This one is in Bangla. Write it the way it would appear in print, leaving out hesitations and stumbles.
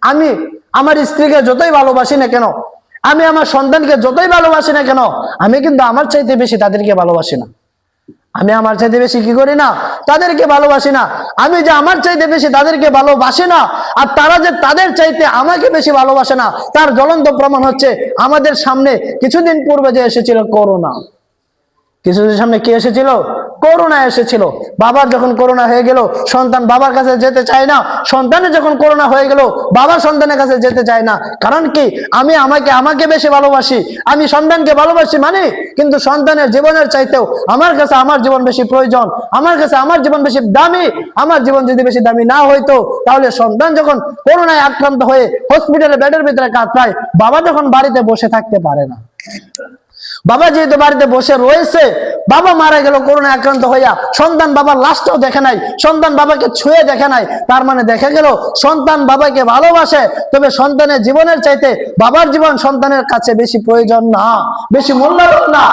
আমি আমার স্ত্রীকে যতই ভালোবাসি না কেন, আমি আমার সন্তানকে যতই ভালোবাসি না কেন, আমি কিন্তু আমার চাইতে বেশি তাদেরকে ভালোবাসি না। আমি আমার চাইতে বেশি কি করি না, তাদেরকে ভালোবাসি না। আমি যে আমার চাইতে বেশি তাদেরকে ভালোবাসি না, আর তারা যে তাদের চাইতে আমাকে বেশি ভালোবাসে না, তার জ্বলন্ত প্রমাণ হচ্ছে আমাদের সামনে কিছুদিন পূর্বে যে এসেছিল করোনা। কিছুদিন সামনে কি এসেছিল? করোনা এসেছিল। বাবার যখন করোনা হয়ে গেল, সন্তান বাবার কাছে যেতে চায় না। সন্তানের যখন করোনা হয়ে গেল, বাবা সন্তানের কাছে যেতে চায় না। কারণ কি? আমি আমাকে বেশি ভালোবাসি, আমি সন্তানকে ভালোবাসি মানে, কিন্তু সন্তানের জীবনের চাইতেও আমার কাছে আমার জীবন বেশি প্রয়োজন, আমার কাছে আমার জীবন বেশি দামি। আমার জীবন যদি বেশি দামি না হইতো, তাহলে সন্তান যখন করোনায় আক্রান্ত হয়ে হসপিটালে বেডের ভিতরে কাতরায়, বাবা যখন বাড়িতে বসে থাকতে পারে না। বাবা যেহেতু বাড়িতে বসে রয়েছে, বাবা মারা গেল করোনায় আক্রান্ত হইয়া, সন্তান বাবার লাশটাও দেখে নাই, সন্তান বাবাকে ছুঁয়ে দেখে নাই। তার মানে দেখা গেল সন্তান বাবাকে ভালোবাসে, তবে সন্তানের জীবনের চাইতে বাবার জীবন সন্তানের কাছে বেশি প্রয়োজন না, বেশি মূল্যবান না।